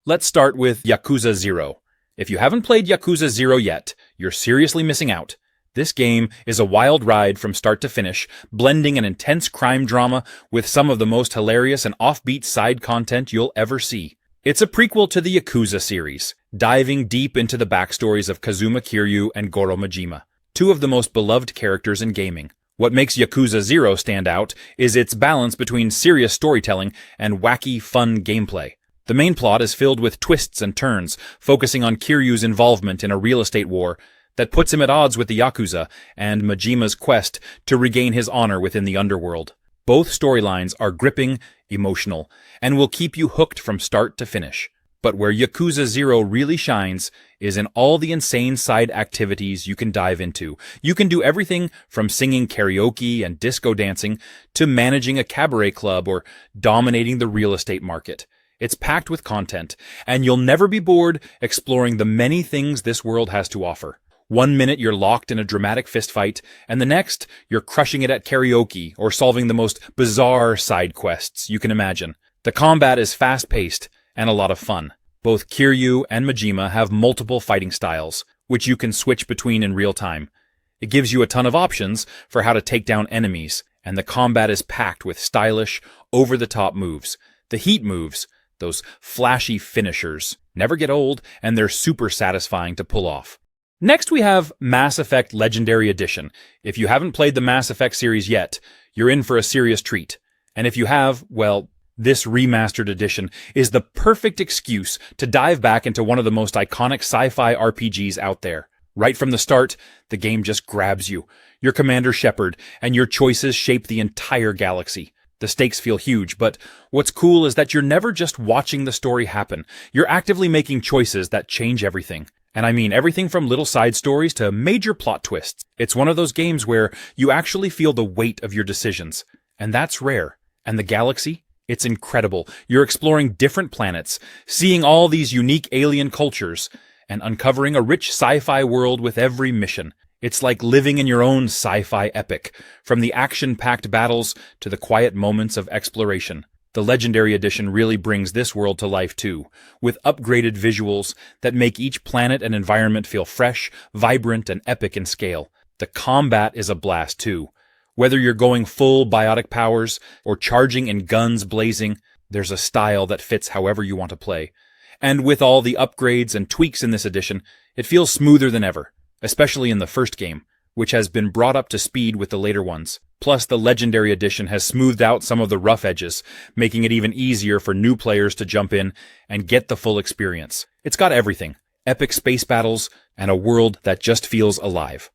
Let's start with Yakuza 0. If you haven't played Yakuza 0 yet, you're seriously missing out. This game is a wild ride from start to finish, blending an intense crime drama with some of the most hilarious and offbeat side content you'll ever see. It's a prequel to the Yakuza series, diving deep into the backstories of Kazuma Kiryu and Goro Majima, two of the most beloved characters in gaming. What makes Yakuza 0 stand out is its balance between serious storytelling and wacky, fun gameplay. The main plot is filled with twists and turns, focusing on Kiryu's involvement in a real estate war that puts him at odds with the Yakuza and Majima's quest to regain his honor within the underworld. Both storylines are gripping, emotional, and will keep you hooked from start to finish. But where Yakuza 0 really shines is in all the insane side activities you can dive into. You can do everything from singing karaoke and disco dancing to managing a cabaret club or dominating the real estate market. It's packed with content, and you'll never be bored exploring the many things this world has to offer. One minute you're locked in a dramatic fistfight, and the next you're crushing it at karaoke or solving the most bizarre side quests you can imagine. The combat is fast-paced and a lot of fun. Both Kiryu and Majima have multiple fighting styles, which you can switch between in real time. It gives you a ton of options for how to take down enemies, and the combat is packed with stylish, over-the-top moves. The heat moves, those flashy finishers, never get old, and they're super satisfying to pull off. Next we have Mass Effect Legendary Edition. If you haven't played the Mass Effect series yet, you're in for a serious treat. And if you have, well, this remastered edition is the perfect excuse to dive back into one of the most iconic sci-fi RPGs out there. Right from the start, the game just grabs you. You're Commander Shepard, and your choices shape the entire galaxy. The stakes feel huge, but what's cool is that you're never just watching the story happen. You're actively making choices that change everything. And I mean everything from little side stories to major plot twists. It's one of those games where you actually feel the weight of your decisions. And that's rare. And the galaxy? It's incredible. You're exploring different planets, seeing all these unique alien cultures, and uncovering a rich sci-fi world with every mission. It's like living in your own sci-fi epic, from the action-packed battles to the quiet moments of exploration. The Legendary Edition really brings this world to life too, with upgraded visuals that make each planet and environment feel fresh, vibrant, and epic in scale. The combat is a blast too. Whether you're going full biotic powers or charging in guns blazing, there's a style that fits however you want to play. And with all the upgrades and tweaks in this edition, it feels smoother than ever, especially in the first game, which has been brought up to speed with the later ones. Plus, the Legendary Edition has smoothed out some of the rough edges, making it even easier for new players to jump in and get the full experience. It's got everything: epic space battles and a world that just feels alive.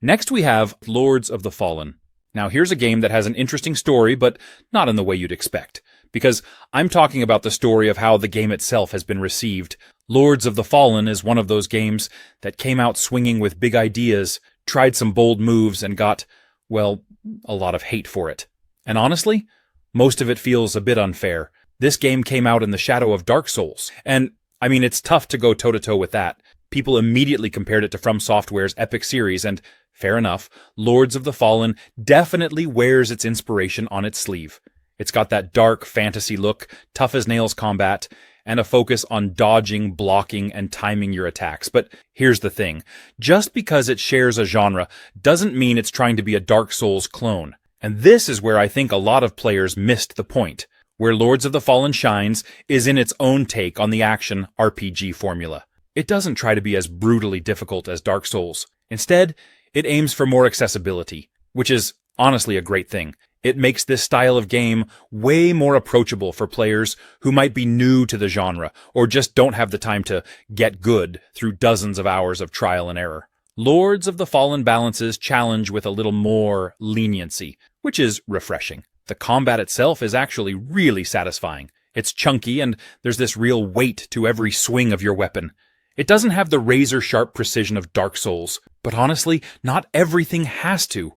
Next we have Lords of the Fallen. Now here's a game that has an interesting story, but not in the way you'd expect, because I'm talking about the story of how the game itself has been received. Lords of the Fallen is one of those games that came out swinging with big ideas, tried some bold moves, and got, well, a lot of hate for it. And honestly, most of it feels a bit unfair. This game came out in the shadow of Dark Souls, and I mean, it's tough to go toe-to-toe with that. People immediately compared it to From Software's epic series, and fair enough, Lords of the Fallen definitely wears its inspiration on its sleeve. It's got that dark fantasy look, tough-as-nails combat, and a focus on dodging, blocking, and timing your attacks. But here's the thing. Just because it shares a genre doesn't mean it's trying to be a Dark Souls clone. And this is where I think a lot of players missed the point. Where Lords of the Fallen shines is in its own take on the action RPG formula. It doesn't try to be as brutally difficult as Dark Souls. Instead, it aims for more accessibility, which is honestly a great thing. It makes this style of game way more approachable for players who might be new to the genre or just don't have the time to get good through dozens of hours of trial and error. Lords of the Fallen balances challenge with a little more leniency, which is refreshing. The combat itself is actually really satisfying. It's chunky and there's this real weight to every swing of your weapon. It doesn't have the razor-sharp precision of Dark Souls, but honestly, not everything has to.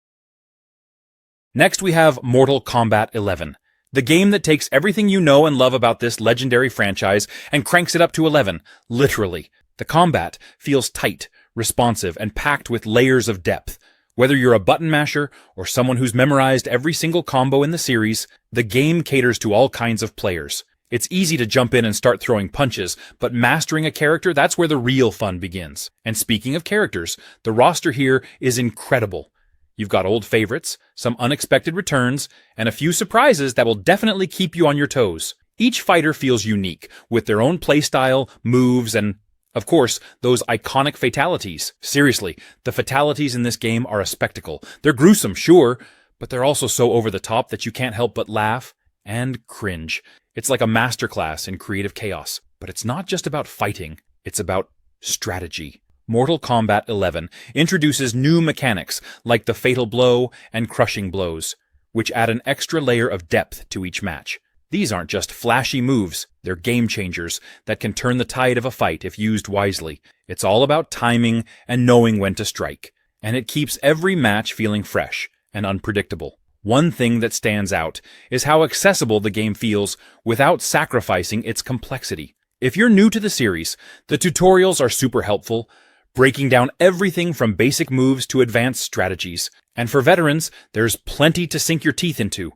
Next we have Mortal Kombat 11, the game that takes everything you know and love about this legendary franchise and cranks it up to 11, literally. The combat feels tight, responsive, and packed with layers of depth. Whether you're a button masher or someone who's memorized every single combo in the series, the game caters to all kinds of players. It's easy to jump in and start throwing punches, but mastering a character, that's where the real fun begins. And speaking of characters, the roster here is incredible. You've got old favorites, some unexpected returns, and a few surprises that will definitely keep you on your toes. Each fighter feels unique, with their own playstyle, moves, and, of course, those iconic fatalities. Seriously, the fatalities in this game are a spectacle. They're gruesome, sure, but they're also so over the top that you can't help but laugh and cringe. It's like a masterclass in creative chaos. But it's not just about fighting, it's about strategy. Mortal Kombat 11 introduces new mechanics like the Fatal Blow and Crushing Blows, which add an extra layer of depth to each match. These aren't just flashy moves, they're game changers that can turn the tide of a fight if used wisely. It's all about timing and knowing when to strike, and it keeps every match feeling fresh and unpredictable. One thing that stands out is how accessible the game feels without sacrificing its complexity. If you're new to the series, the tutorials are super helpful, breaking down everything from basic moves to advanced strategies. And for veterans, there's plenty to sink your teeth into.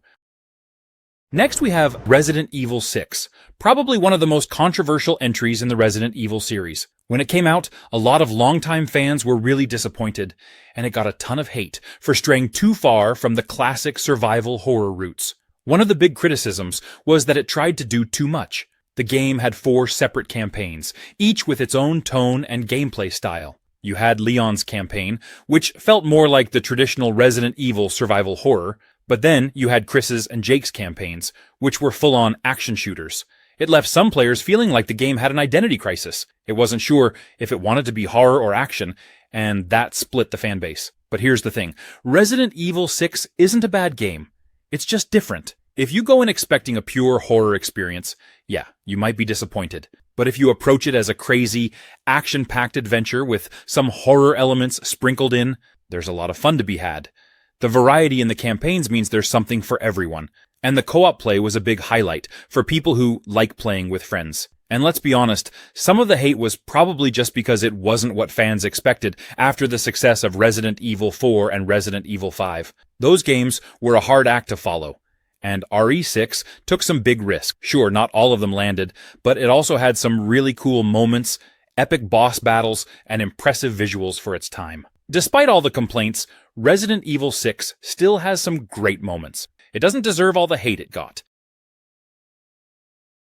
Next we have Resident Evil 6, probably one of the most controversial entries in the Resident Evil series. When it came out, a lot of longtime fans were really disappointed, and it got a ton of hate for straying too far from the classic survival horror roots. One of the big criticisms was that it tried to do too much. The game had 4 separate campaigns, each with its own tone and gameplay style. You had Leon's campaign, which felt more like the traditional Resident Evil survival horror, but then you had Chris's and Jake's campaigns, which were full-on action shooters. It left some players feeling like the game had an identity crisis. It wasn't sure if it wanted to be horror or action, and that split the fanbase. But here's the thing, Resident Evil 6 isn't a bad game. It's just different. If you go in expecting a pure horror experience, yeah, you might be disappointed. But if you approach it as a crazy, action-packed adventure with some horror elements sprinkled in, there's a lot of fun to be had. The variety in the campaigns means there's something for everyone. And the co-op play was a big highlight for people who like playing with friends. And let's be honest, some of the hate was probably just because it wasn't what fans expected after the success of Resident Evil 4 and Resident Evil 5. Those games were a hard act to follow. And RE6 took some big risks. Sure, not all of them landed, but it also had some really cool moments, epic boss battles, and impressive visuals for its time. Despite all the complaints, Resident Evil 6 still has some great moments. It doesn't deserve all the hate it got.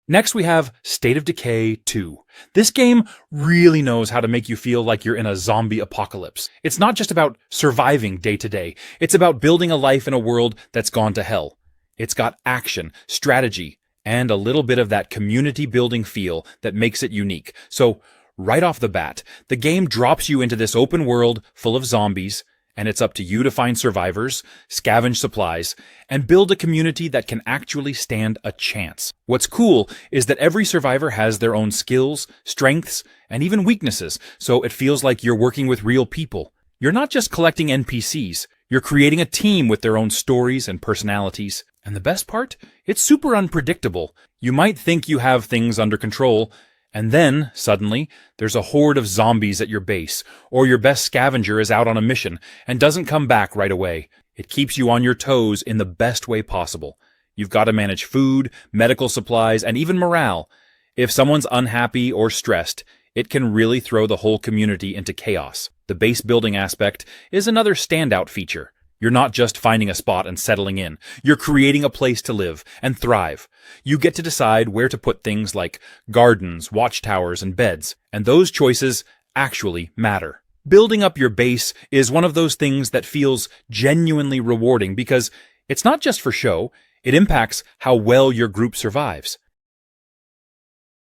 Next we have State of Decay 2. This game really knows how to make you feel like you're in a zombie apocalypse. It's not just about surviving day to day. It's about building a life in a world that's gone to hell. It's got action, strategy, and a little bit of that community-building feel that makes it unique. So, right off the bat, the game drops you into this open world full of zombies, and it's up to you to find survivors, scavenge supplies, and build a community that can actually stand a chance. What's cool is that every survivor has their own skills, strengths, and even weaknesses, so it feels like you're working with real people. You're not just collecting NPCs, you're creating a team with their own stories and personalities. And the best part? It's super unpredictable. You might think you have things under control, and then, suddenly, there's a horde of zombies at your base, or your best scavenger is out on a mission and doesn't come back right away. It keeps you on your toes in the best way possible. You've got to manage food, medical supplies, and even morale. If someone's unhappy or stressed, it can really throw the whole community into chaos. The base building aspect is another standout feature. You're not just finding a spot and settling in. You're creating a place to live and thrive. You get to decide where to put things like gardens, watchtowers, and beds, and those choices actually matter. Building up your base is one of those things that feels genuinely rewarding because it's not just for show, it impacts how well your group survives.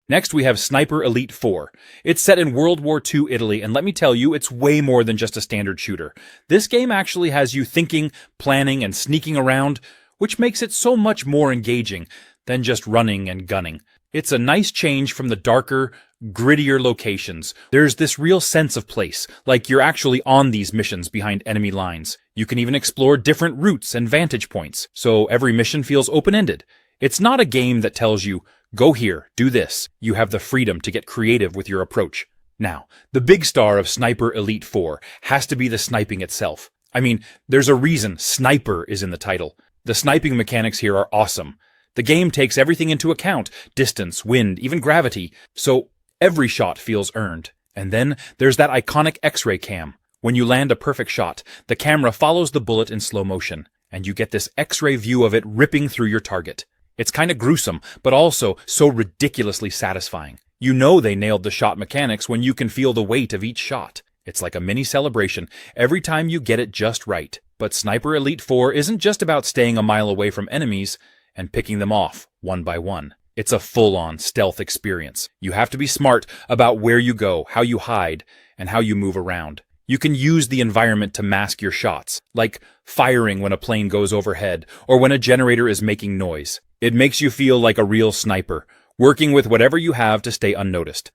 Next, we have Sniper Elite 4. It's set in World War II Italy, and let me tell you, it's way more than just a standard shooter. This game actually has you thinking, planning, and sneaking around, which makes it so much more engaging than just running and gunning. It's a nice change from the darker, grittier locations. There's this real sense of place, like you're actually on these missions behind enemy lines. You can even explore different routes and vantage points, so every mission feels open-ended. It's not a game that tells you, go here, do this. You have the freedom to get creative with your approach. Now, the big star of Sniper Elite 4 has to be the sniping itself. I mean, there's a reason Sniper is in the title. The sniping mechanics here are awesome. The game takes everything into account, distance, wind, even gravity, so every shot feels earned. And then there's that iconic X-ray cam. When you land a perfect shot, the camera follows the bullet in slow motion, and you get this X-ray view of it ripping through your target. It's kind of gruesome, but also so ridiculously satisfying. You know they nailed the shot mechanics when you can feel the weight of each shot. It's like a mini celebration every time you get it just right. But Sniper Elite 4 isn't just about staying a mile away from enemies and picking them off one by one. It's a full-on stealth experience. You have to be smart about where you go, how you hide, and how you move around. You can use the environment to mask your shots, like firing when a plane goes overhead or when a generator is making noise. It makes you feel like a real sniper, working with whatever you have to stay unnoticed.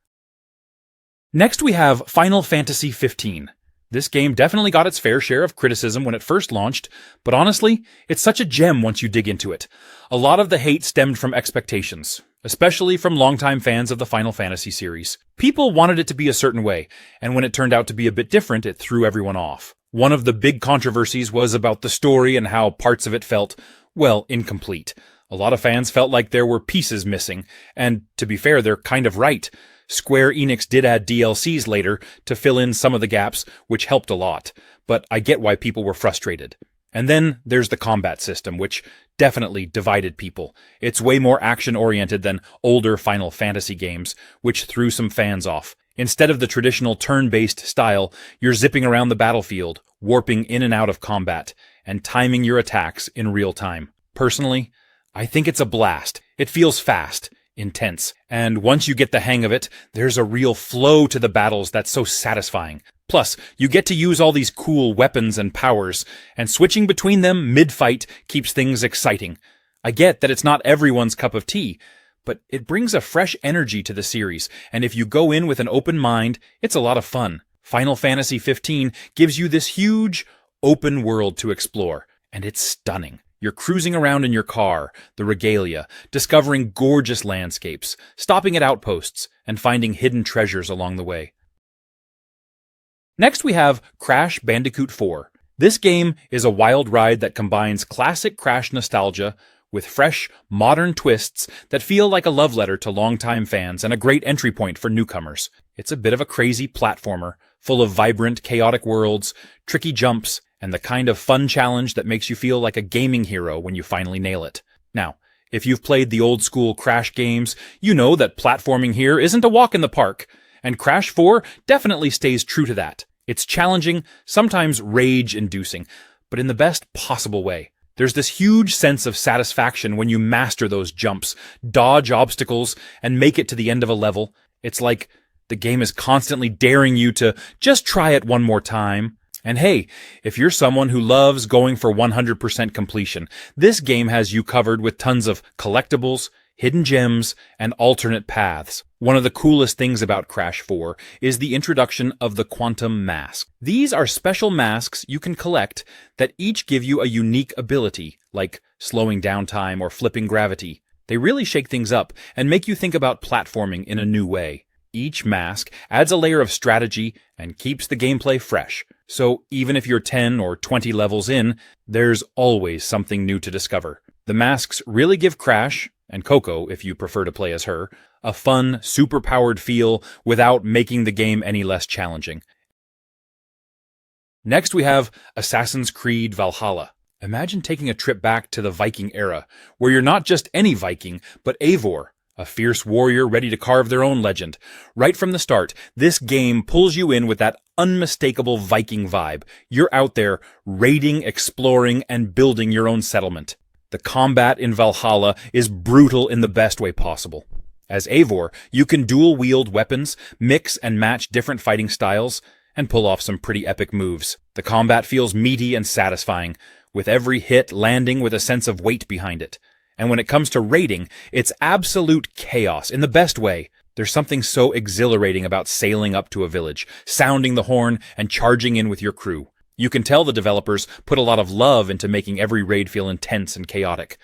Next we have Final Fantasy XV. This game definitely got its fair share of criticism when it first launched, but honestly, it's such a gem once you dig into it. A lot of the hate stemmed from expectations, especially from longtime fans of the Final Fantasy series. People wanted it to be a certain way, and when it turned out to be a bit different, it threw everyone off. One of the big controversies was about the story and how parts of it felt, well, incomplete. A lot of fans felt like there were pieces missing, and to be fair, they're kind of right. Square Enix did add DLCs later to fill in some of the gaps, which helped a lot, but I get why people were frustrated. And then there's the combat system, which definitely divided people. It's way more action-oriented than older Final Fantasy games, which threw some fans off. Instead of the traditional turn-based style, you're zipping around the battlefield, warping in and out of combat, and timing your attacks in real time. Personally, I think it's a blast. It feels fast, intense, and once you get the hang of it, there's a real flow to the battles that's so satisfying. Plus, you get to use all these cool weapons and powers, and switching between them mid-fight keeps things exciting. I get that it's not everyone's cup of tea, but it brings a fresh energy to the series, and if you go in with an open mind, it's a lot of fun. Final Fantasy XV gives you this huge, open world to explore, and it's stunning. You're cruising around in your car, the regalia, discovering gorgeous landscapes, stopping at outposts, and finding hidden treasures along the way. Next we have Crash Bandicoot 4. This game is a wild ride that combines classic Crash nostalgia with fresh, modern twists that feel like a love letter to longtime fans and a great entry point for newcomers. It's a bit of a crazy platformer, full of vibrant, chaotic worlds, tricky jumps, and the kind of fun challenge that makes you feel like a gaming hero when you finally nail it. Now, if you've played the old-school Crash games, you know that platforming here isn't a walk in the park, and Crash 4 definitely stays true to that. It's challenging, sometimes rage-inducing, but in the best possible way. There's this huge sense of satisfaction when you master those jumps, dodge obstacles, and make it to the end of a level. It's like the game is constantly daring you to just try it one more time. And hey, if you're someone who loves going for 100% completion, this game has you covered with tons of collectibles, hidden gems, and alternate paths. One of the coolest things about Crash 4 is the introduction of the Quantum Mask. These are special masks you can collect that each give you a unique ability, like slowing down time or flipping gravity. They really shake things up and make you think about platforming in a new way. Each mask adds a layer of strategy and keeps the gameplay fresh. So even if you're 10 or 20 levels in, there's always something new to discover. The masks really give Crash, and Coco if you prefer to play as her, a fun, super-powered feel without making the game any less challenging. Next we have Assassin's Creed Valhalla. Imagine taking a trip back to the Viking era, where you're not just any Viking, but Eivor, a fierce warrior ready to carve their own legend. Right from the start, this game pulls you in with that unmistakable Viking vibe. You're out there raiding, exploring, and building your own settlement. The combat in Valhalla is brutal in the best way possible. As Eivor, you can dual-wield weapons, mix and match different fighting styles, and pull off some pretty epic moves. The combat feels meaty and satisfying, with every hit landing with a sense of weight behind it. And when it comes to raiding, it's absolute chaos in the best way. There's something so exhilarating about sailing up to a village, sounding the horn, and charging in with your crew. You can tell the developers put a lot of love into making every raid feel intense and chaotic.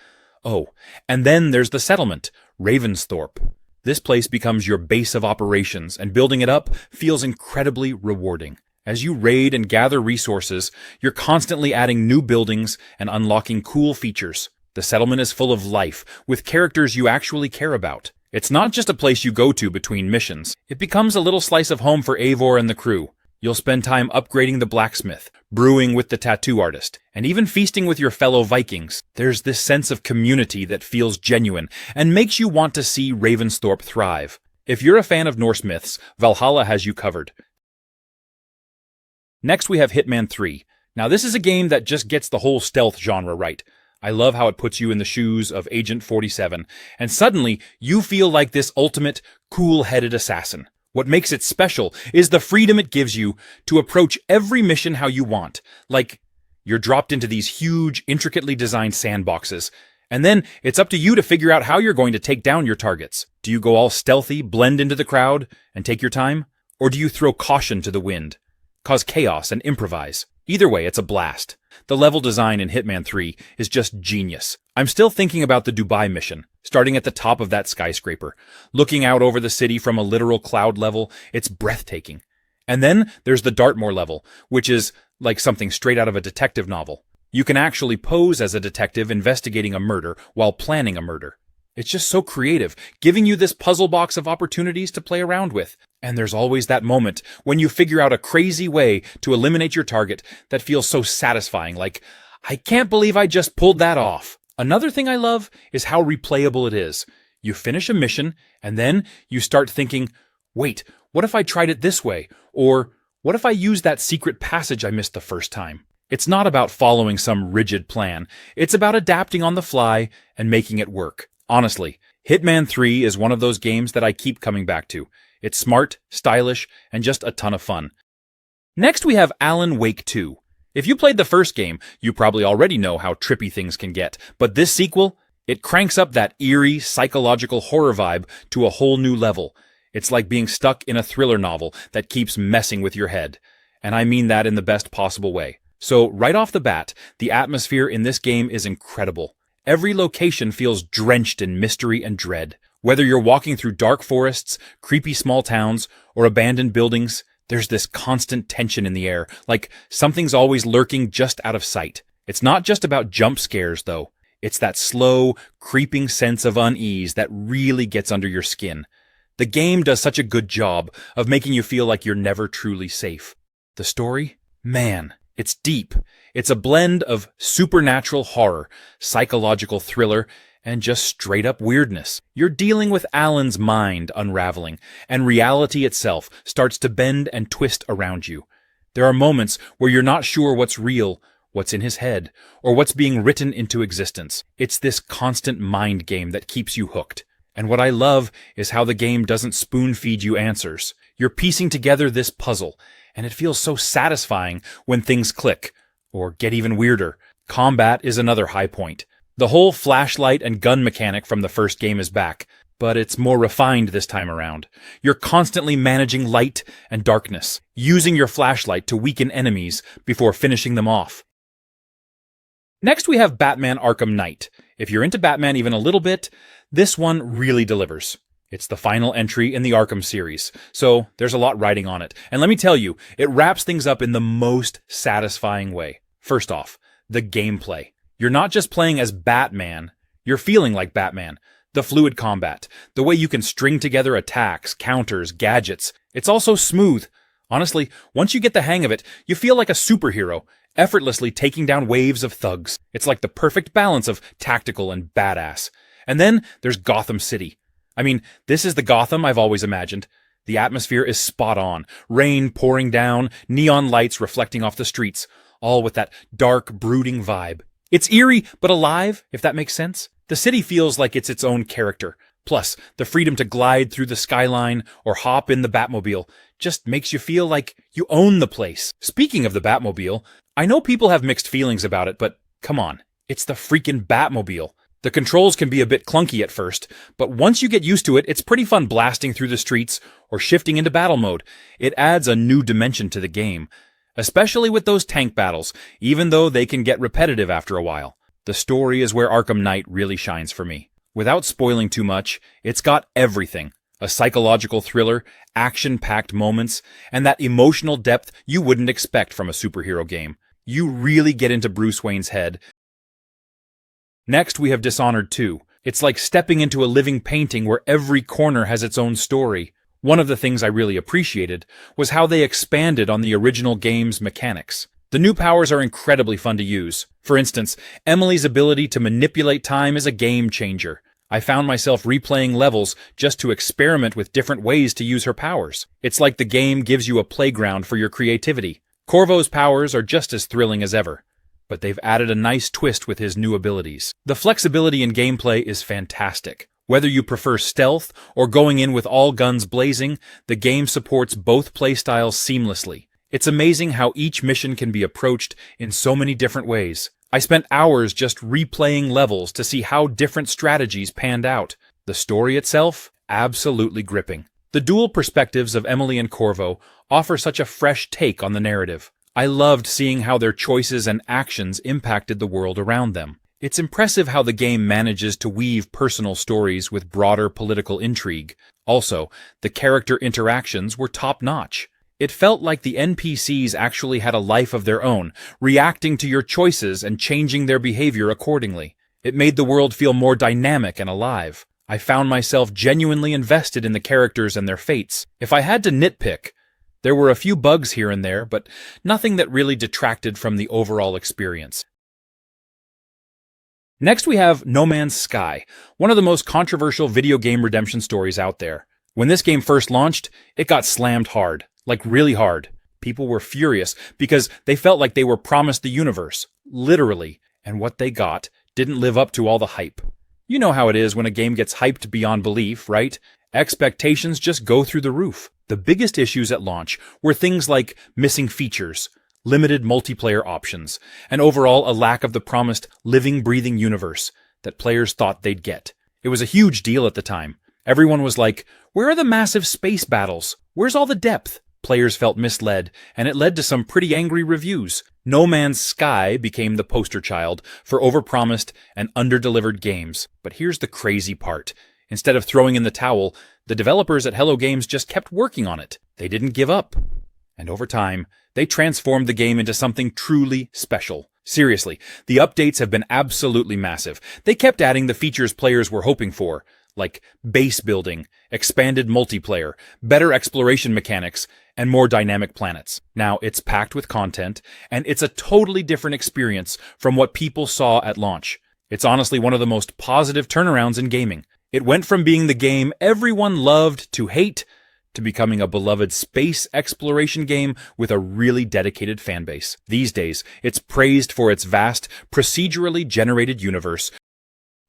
Oh, and then there's the settlement, Ravensthorpe. This place becomes your base of operations, and building it up feels incredibly rewarding. As you raid and gather resources, you're constantly adding new buildings and unlocking cool features. The settlement is full of life, with characters you actually care about. It's not just a place you go to between missions. It becomes a little slice of home for Eivor and the crew. You'll spend time upgrading the blacksmith, brewing with the tattoo artist, and even feasting with your fellow Vikings. There's this sense of community that feels genuine and makes you want to see Ravensthorpe thrive. If you're a fan of Norse myths, Valhalla has you covered. Next we have Hitman 3. Now this is a game that just gets the whole stealth genre right. I love how it puts you in the shoes of Agent 47, and suddenly you feel like this ultimate, cool-headed assassin. What makes it special is the freedom it gives you to approach every mission how you want. Like, you're dropped into these huge, intricately designed sandboxes, and then it's up to you to figure out how you're going to take down your targets. Do you go all stealthy, blend into the crowd, and take your time? Or do you throw caution to the wind, cause chaos, and improvise? Either way, it's a blast. The level design in Hitman 3 is just genius. I'm still thinking about the Dubai mission, starting at the top of that skyscraper. Looking out over the city from a literal cloud level, it's breathtaking. And then there's the Dartmoor level, which is like something straight out of a detective novel. You can actually pose as a detective investigating a murder while planning a murder. It's just so creative, giving you this puzzle box of opportunities to play around with. And there's always that moment when you figure out a crazy way to eliminate your target that feels so satisfying, like, I can't believe I just pulled that off. Another thing I love is how replayable it is. You finish a mission, and then you start thinking, wait, what if I tried it this way? Or, what if I used that secret passage I missed the first time? It's not about following some rigid plan. It's about adapting on the fly and making it work. Honestly, Hitman 3 is one of those games that I keep coming back to. It's smart, stylish, and just a ton of fun. Next we have Alan Wake 2. If you played the first game, you probably already know how trippy things can get, but this sequel, it cranks up that eerie, psychological horror vibe to a whole new level. It's like being stuck in a thriller novel that keeps messing with your head. And I mean that in the best possible way. So right off the bat, the atmosphere in this game is incredible. Every location feels drenched in mystery and dread. Whether you're walking through dark forests, creepy small towns, or abandoned buildings, there's this constant tension in the air, like something's always lurking just out of sight. It's not just about jump scares, though. It's that slow, creeping sense of unease that really gets under your skin. The game does such a good job of making you feel like you're never truly safe. The story? Man, it's deep. It's a blend of supernatural horror, psychological thriller, and just straight-up weirdness. You're dealing with Alan's mind unraveling, and reality itself starts to bend and twist around you. There are moments where you're not sure what's real, what's in his head, or what's being written into existence. It's this constant mind game that keeps you hooked. And what I love is how the game doesn't spoon-feed you answers. You're piecing together this puzzle, and it feels so satisfying when things click, or get even weirder. Combat is another high point. The whole flashlight and gun mechanic from the first game is back, but it's more refined this time around. You're constantly managing light and darkness, using your flashlight to weaken enemies before finishing them off. Next we have Batman Arkham Knight. If you're into Batman even a little bit, this one really delivers. It's the final entry in the Arkham series, so there's a lot riding on it. And let me tell you, it wraps things up in the most satisfying way. First off, the gameplay. You're not just playing as Batman, you're feeling like Batman. The fluid combat, the way you can string together attacks, counters, gadgets. It's all so smooth. Honestly, once you get the hang of it, you feel like a superhero, effortlessly taking down waves of thugs. It's like the perfect balance of tactical and badass. And then there's Gotham City. I mean, this is the Gotham I've always imagined. The atmosphere is spot on. Rain pouring down, neon lights reflecting off the streets, all with that dark, brooding vibe. It's eerie, but alive, if that makes sense. The city feels like it's its own character. Plus, the freedom to glide through the skyline or hop in the Batmobile just makes you feel like you own the place. Speaking of the Batmobile, I know people have mixed feelings about it, but come on, it's the freaking Batmobile. The controls can be a bit clunky at first, but once you get used to it, it's pretty fun blasting through the streets or shifting into battle mode. It adds a new dimension to the game. Especially with those tank battles, even though they can get repetitive after a while. The story is where Arkham Knight really shines for me. Without spoiling too much, it's got everything. A psychological thriller, action-packed moments, and that emotional depth you wouldn't expect from a superhero game. You really get into Bruce Wayne's head. Next, we have Dishonored 2. It's like stepping into a living painting where every corner has its own story. One of the things I really appreciated was how they expanded on the original game's mechanics. The new powers are incredibly fun to use. For instance, Emily's ability to manipulate time is a game changer. I found myself replaying levels just to experiment with different ways to use her powers. It's like the game gives you a playground for your creativity. Corvo's powers are just as thrilling as ever, but they've added a nice twist with his new abilities. The flexibility in gameplay is fantastic. Whether you prefer stealth or going in with all guns blazing, the game supports both playstyles seamlessly. It's amazing how each mission can be approached in so many different ways. I spent hours just replaying levels to see how different strategies panned out. The story itself, absolutely gripping. The dual perspectives of Emily and Corvo offer such a fresh take on the narrative. I loved seeing how their choices and actions impacted the world around them. It's impressive how the game manages to weave personal stories with broader political intrigue. Also, the character interactions were top-notch. It felt like the NPCs actually had a life of their own, reacting to your choices and changing their behavior accordingly. It made the world feel more dynamic and alive. I found myself genuinely invested in the characters and their fates. If I had to nitpick, there were a few bugs here and there, but nothing that really detracted from the overall experience. Next we have No Man's Sky, one of the most controversial video game redemption stories out there. When this game first launched, it got slammed hard. Like really hard. People were furious because they felt like they were promised the universe, literally, and what they got didn't live up to all the hype. You know how it is when a game gets hyped beyond belief, right? Expectations just go through the roof. The biggest issues at launch were things like missing features, limited multiplayer options, and overall a lack of the promised living, breathing universe that players thought they'd get. It was a huge deal at the time. Everyone was like, where are the massive space battles? Where's all the depth? Players felt misled, and it led to some pretty angry reviews. No Man's Sky became the poster child for overpromised and underdelivered games. But here's the crazy part. Instead of throwing in the towel, the developers at Hello Games just kept working on it. They didn't give up. And over time, they transformed the game into something truly special. Seriously, the updates have been absolutely massive. They kept adding the features players were hoping for, like base building, expanded multiplayer, better exploration mechanics, and more dynamic planets. Now, it's packed with content, and it's a totally different experience from what people saw at launch. It's honestly one of the most positive turnarounds in gaming. It went from being the game everyone loved to hate, to becoming a beloved space exploration game with a really dedicated fanbase. These days, it's praised for its vast, procedurally generated universe.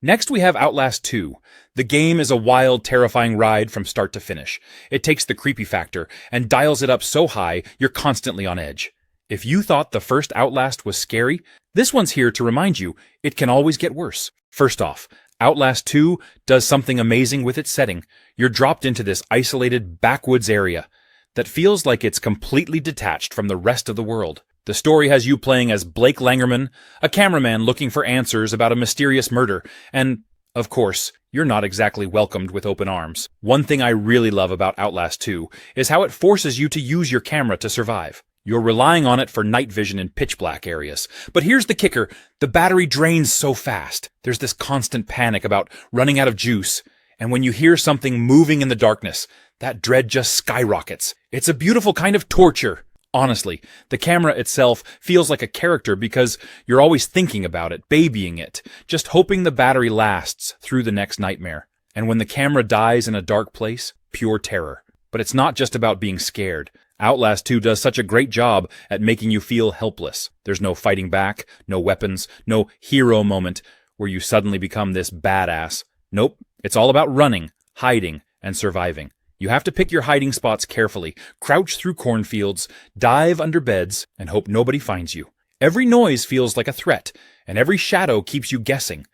Next we have Outlast 2. The game is a wild, terrifying ride from start to finish. It takes the creepy factor and dials it up so high you're constantly on edge. If you thought the first Outlast was scary, this one's here to remind you it can always get worse. First off, Outlast 2 does something amazing with its setting. You're dropped into this isolated backwoods area that feels like it's completely detached from the rest of the world. The story has you playing as Blake Langerman, a cameraman looking for answers about a mysterious murder, and, of course, you're not exactly welcomed with open arms. One thing I really love about Outlast 2 is how it forces you to use your camera to survive. You're relying on it for night vision in pitch black areas. But here's the kicker, the battery drains so fast. There's this constant panic about running out of juice, and when you hear something moving in the darkness, that dread just skyrockets. It's a beautiful kind of torture. Honestly, the camera itself feels like a character because you're always thinking about it, babying it, just hoping the battery lasts through the next nightmare. And when the camera dies in a dark place, pure terror. But it's not just about being scared. Outlast 2 does such a great job at making you feel helpless. There's no fighting back, no weapons, no hero moment where you suddenly become this badass. Nope, it's all about running, hiding, and surviving. You have to pick your hiding spots carefully, crouch through cornfields, dive under beds, and hope nobody finds you. Every noise feels like a threat, and every shadow keeps you guessing.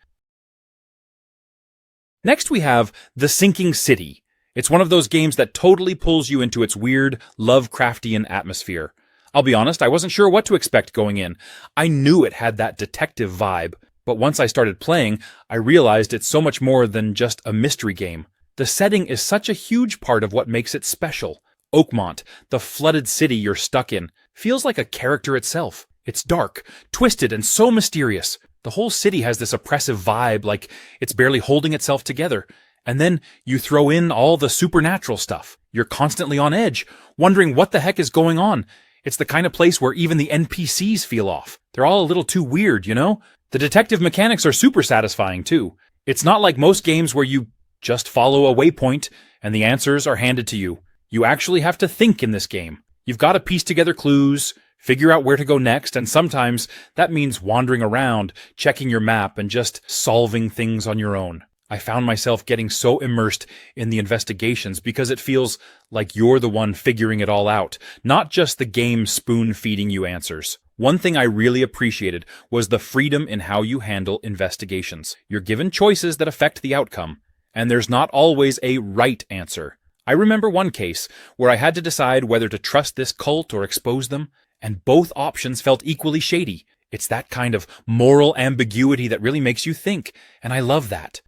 Next we have The Sinking City. It's one of those games that totally pulls you into its weird, Lovecraftian atmosphere. I'll be honest, I wasn't sure what to expect going in. I knew it had that detective vibe, but once I started playing, I realized it's so much more than just a mystery game. The setting is such a huge part of what makes it special. Oakmont, the flooded city you're stuck in, feels like a character itself. It's dark, twisted, and so mysterious. The whole city has this oppressive vibe, like it's barely holding itself together. And then you throw in all the supernatural stuff. You're constantly on edge, wondering what the heck is going on. It's the kind of place where even the NPCs feel off. They're all a little too weird, you know? The detective mechanics are super satisfying, too. It's not like most games where you just follow a waypoint and the answers are handed to you. You actually have to think in this game. You've got to piece together clues, figure out where to go next, and sometimes that means wandering around, checking your map, and just solving things on your own. I found myself getting so immersed in the investigations because it feels like you're the one figuring it all out, not just the game spoon-feeding you answers. One thing I really appreciated was the freedom in how you handle investigations. You're given choices that affect the outcome, and there's not always a right answer. I remember one case where I had to decide whether to trust this cult or expose them, and both options felt equally shady. It's that kind of moral ambiguity that really makes you think, and I love that.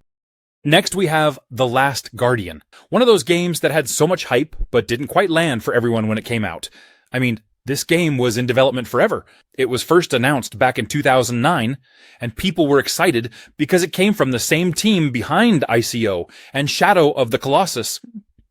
Next we have The Last Guardian, one of those games that had so much hype but didn't quite land for everyone when it came out. I mean, this game was in development forever. It was first announced back in 2009, and people were excited because it came from the same team behind ICO and Shadow of the Colossus.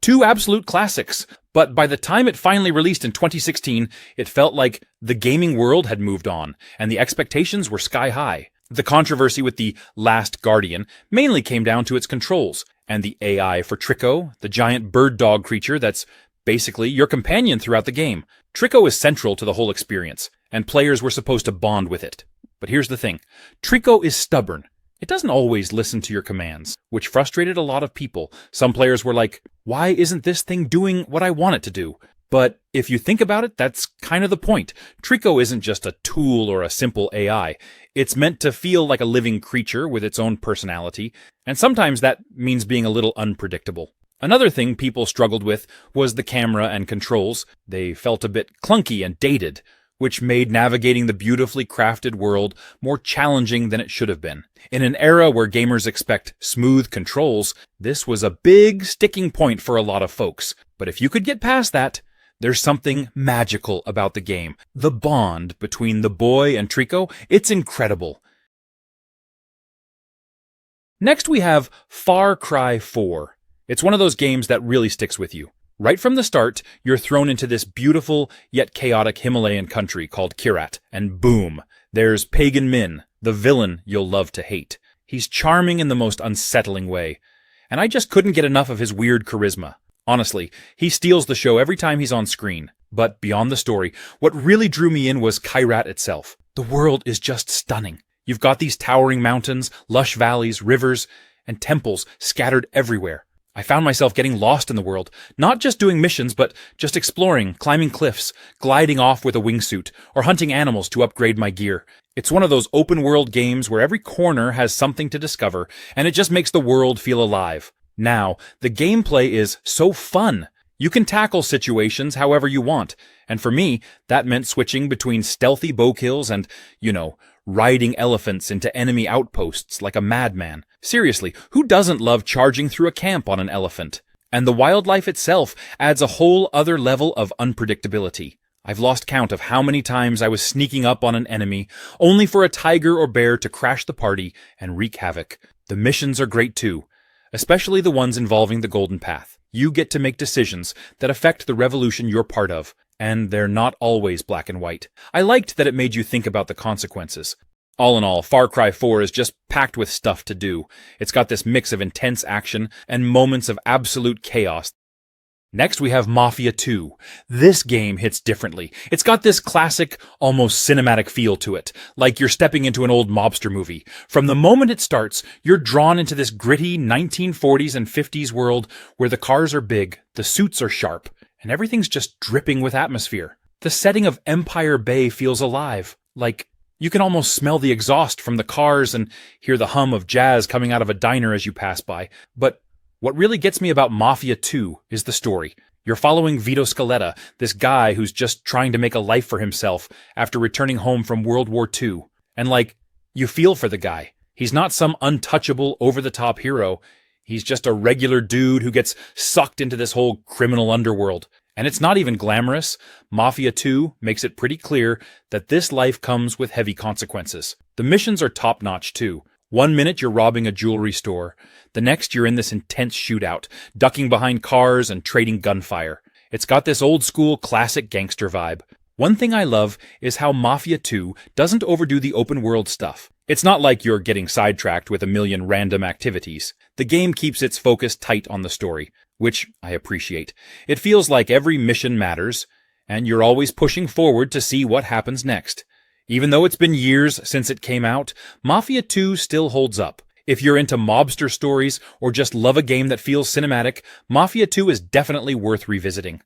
Two absolute classics, but by the time it finally released in 2016, it felt like the gaming world had moved on, and the expectations were sky high. The controversy with The Last Guardian mainly came down to its controls, and the AI for Trico, the giant bird dog creature that's basically your companion throughout the game. Trico is central to the whole experience, and players were supposed to bond with it. But here's the thing. Trico is stubborn. It doesn't always listen to your commands, which frustrated a lot of people. Some players were like, why isn't this thing doing what I want it to do? But if you think about it, that's kind of the point. Trico isn't just a tool or a simple AI. It's meant to feel like a living creature with its own personality, and sometimes that means being a little unpredictable. Another thing people struggled with was the camera and controls. They felt a bit clunky and dated, which made navigating the beautifully crafted world more challenging than it should have been. In an era where gamers expect smooth controls, this was a big sticking point for a lot of folks. But if you could get past that, there's something magical about the game. The bond between the boy and Trico, it's incredible. Next we have Far Cry 4. It's one of those games that really sticks with you. Right from the start, you're thrown into this beautiful yet chaotic Himalayan country called Kyrat, and boom, there's Pagan Min, the villain you'll love to hate. He's charming in the most unsettling way, and I just couldn't get enough of his weird charisma. Honestly, he steals the show every time he's on screen. But beyond the story, what really drew me in was Kyrat itself. The world is just stunning. You've got these towering mountains, lush valleys, rivers, and temples scattered everywhere. I found myself getting lost in the world, not just doing missions, but just exploring, climbing cliffs, gliding off with a wingsuit, or hunting animals to upgrade my gear. It's one of those open-world games where every corner has something to discover, and it just makes the world feel alive. Now, the gameplay is so fun. You can tackle situations however you want, and for me, that meant switching between stealthy bow kills and, riding elephants into enemy outposts like a madman. Seriously, who doesn't love charging through a camp on an elephant? And the wildlife itself adds a whole other level of unpredictability. I've lost count of how many times I was sneaking up on an enemy, only for a tiger or bear to crash the party and wreak havoc. The missions are great too, especially the ones involving the Golden Path. You get to make decisions that affect the revolution you're part of, and they're not always black and white. I liked that it made you think about the consequences. All in all, Far Cry 4 is just packed with stuff to do. It's got this mix of intense action and moments of absolute chaos. Next we have Mafia 2. This game hits differently. It's got this classic, almost cinematic feel to it, like you're stepping into an old mobster movie. From the moment it starts, you're drawn into this gritty 1940s and 50s world where the cars are big, the suits are sharp, and everything's just dripping with atmosphere. The setting of Empire Bay feels alive, like you can almost smell the exhaust from the cars and hear the hum of jazz coming out of a diner as you pass by. But what really gets me about Mafia 2 is the story. You're following Vito Scaletta, this guy who's just trying to make a life for himself after returning home from World War II. And you feel for the guy. He's not some untouchable, over-the-top hero. He's just a regular dude who gets sucked into this whole criminal underworld. And it's not even glamorous. Mafia 2 makes it pretty clear that this life comes with heavy consequences. The missions are top-notch too. One minute you're robbing a jewelry store. The next you're in this intense shootout, ducking behind cars and trading gunfire. It's got this old-school classic gangster vibe. One thing I love is how Mafia 2 doesn't overdo the open-world stuff. It's not like you're getting sidetracked with a million random activities. The game keeps its focus tight on the story, which I appreciate. It feels like every mission matters, and you're always pushing forward to see what happens next. Even though it's been years since it came out, Mafia 2 still holds up. If you're into mobster stories or just love a game that feels cinematic, Mafia 2 is definitely worth revisiting.